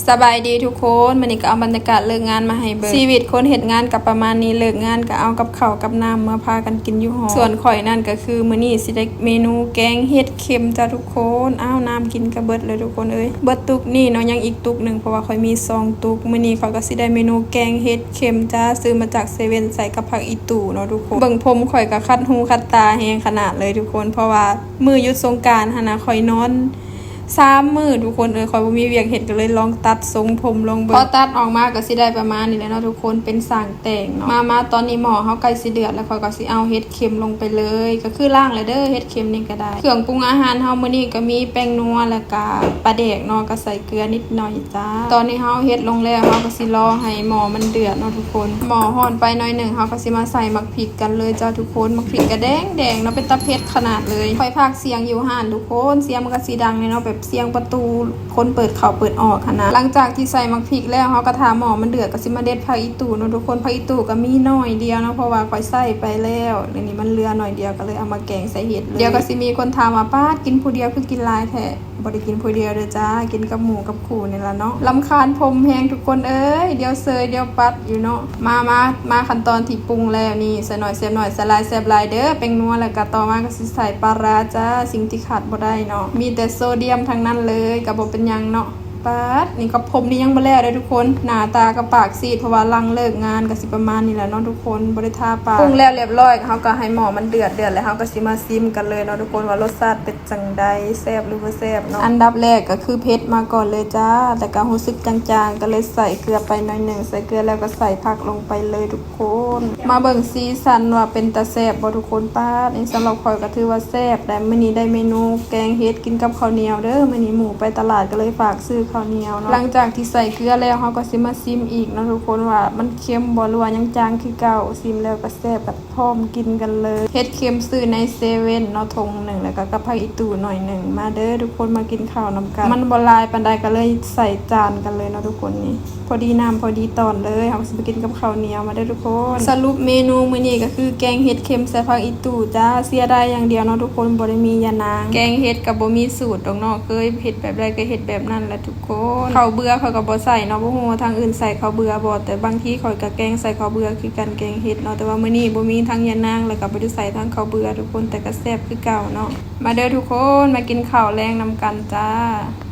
สบายดีทุกคนวันนี้ก็เอาบรรยากาศเลิกงานมาให้เบิ่งชีวิตคนเฮ็ดงานกับประมาณนี้เลิกงานก็เอากับข้าวกับน้ำมาพากันกินอยู่หอส่วนข่อยนั่นก็คือมื้อนี้สิได้เมนูแกงเห็ดเค็มจ้าทุกคนอ้าวน้ำกินก็เบิดเลยทุกคนเอ้ยเบิดตุกนี่เนาะยังอีกตุกนึงเพราะว่าข่อยมี2ตุกมื้อนี้ข่อยก็สิได้เมนูแกงเห็ดเค็มจ้าซื้อมาจากเซเว่นใส่กับผักอีตู่เนาะทุกคนเบิ่งผมข่อยก็คัดหูคัดตาแฮงขนาดเลยทุกคนเพราะว่ามื้อหยุดสงกรานต์หั่นน่ะข่อยนอน3 มื้อทุกคนคอยบ่มีเวียกเฮ็ดก็เลยลองตัดทรงผมลองเบิ่งพอตัดออกมาก็สิได้ประมาณนี้แหละเนาะทุกคนเป็นสร้างแต่งเนาะมาตอนนี้หม้อเฮาใกล้สิเดือดแล้วข้อยก็สิเอาเห็ดเค็มลงไปเลยก็คือล้างเลยเด้อเห็ดเค็มนี่ก็ได้เครื่องปรุงอาหารเฮามื้อนี้ก็มีแป้งนัวแล้วก็ปลาแดกเนาะก็ใส่เกลือนิดหน่อยจ้าตอนนี้เฮาเฮ็ดลงแล้วเฮาก็สิรอให้หม้อมันเดือดเนาะทุกคนหม้อร้อนไปหน่อยนึงเฮาก็สิมาใส่มักพริกกันเลยจ้าทุกคนมักพริกก็แดงเนาะเป็นตะเผ็ดขนาดเลยค่อยพากเสียงอยู่ห่านทุกคนเสียงมันก็สิดังเนาะแบบเสียงประตูคนเปิดเข้าเปิดออกนะหลังจากที่ใส่มักพริกแล้วเขาก็ทาหม้อมันเดือดก็สิมาเด็ดผักอีตู่เนาะทุกคนผักอีตู่ก็มีน้อยเดียวเนาะเพราะว่าค่อยใส่ไปแล้วในนี้มันเหลือหน่อยเดียวก็เลยเอามาแกงใส่เห็ดเลยเดี๋ยวก็สิมีคนถามว่าป้ากินผู้เดียวคือกินหลายแท้บ่ได้กินผู้เดียวเด้อจ้ากินกับหมูกับขู่นี่ล่ะเนาะรำคาญผมแฮงทุกคนเอ้ยเดี๋ยวเซยเดี๋ยวปัดอยู่เนาะมาขั้นตอนที่ปรุงแล้วนี่ใส่หน่อยเสียบหน่อยใส่ลายเสียบลายเด้อแป้งนัวแล้วก็ต่อมาก็สิใส่ปลาร้าจ้าสิ่งที่ขาดบ่ได้เนาะมีแต่โซเดียมทั้งนั้นเลยก็บ่เป็นหยังเนาะปัดนี่กับผมนี่ยังบ่แล้วเลยทุกคนหน้าตากับปากซีดเพราะว่าลังเลิกงานก็สิประมาณนี้แหละเนาะทุกคนบ่ได้ทาปากปรุงแล้วเรียบร้อยเฮาก็ให้หม้อมันเดือดแล้วเฮาก็สิมาซิมกันเลยเนาะทุกคนว่ารสชาติเป็นจังใดแซ่บหรือบ่แซ่บเนาะอันดับแรกก็คือเผ็ดมาก่อนเลยจ้าแต่ก็รู้สึกจางๆก็เลยใส่เกลือไปหน่อยนึงใส่เกลือแล้วก็ใส่ผักลงไปเลยทุกคนมาเบิ่งสีสันว่าเป็นตาแซ่บบ่ทุกคนป้านี่สำหรับข่อยก็ถือว่าแซ่บแต่มื้อนี้ได้เมนูแกงเห็ดกินกับข้าวเหนียวเด้อมื้อนี้หมู่ไปตลาดก็เลยฝากซื้อข้าวเหนียวเนาะหลังจากที่ใส่เกลือแล้วเขาก็สิมาซิมอีกนะทุกคนว่ามันเค็มบ่หรือว่ายังจางคือเก่าซิมแล้วก็แซ่บแบบพร้อมกินกันเลยเฮ็ดเค็มซื้อในเซเว่นเนาะทงหนึ่งแล้วก็กับผักอีตู่หน่อยหนึ่งมาเด้อทุกคนมากินข้าวนำกันมันบ่ลายปานใดก็เลยใส่จานกันเลยเนาะทุกคนนี่พอดีน้ำพอดีตอนเลยเขาสิไปกินกับข้าวเหนียวมาเด้อทุกคนสรุปเมนูมื้อนี้ก็คือแกงเห็ดเค็มใส่ผักอีตู่จ้าเสียดายอย่างเดียวเนาะทุกคนบ่ได้มียานางแกงเห็ดก็บ่มีสูตรดอกเนาะเคยเฮ็ดแบบใดก็เฮ็ดแบบนั้นแหละทุกคนข้าวเบื่อเขาก็บ่ใส่เนาะบ่ฮู้ว่าทางอื่นใส่ข้าวเบื่อบ่แต่บางทีข่อยก็แกงใส่ข้าวเบื่อคือกันแกงเห็ดเนาะแต่ว่ามื้อนี้บ่มีทั้งยานางแล้วก็บ่ได้ใส่ทั้งข้าวเบื่อทุกคนแต่ก็แซ่บคือเก่าเนาะมาเด้อทุกคนมากินข้าวแรงนำกันจ้า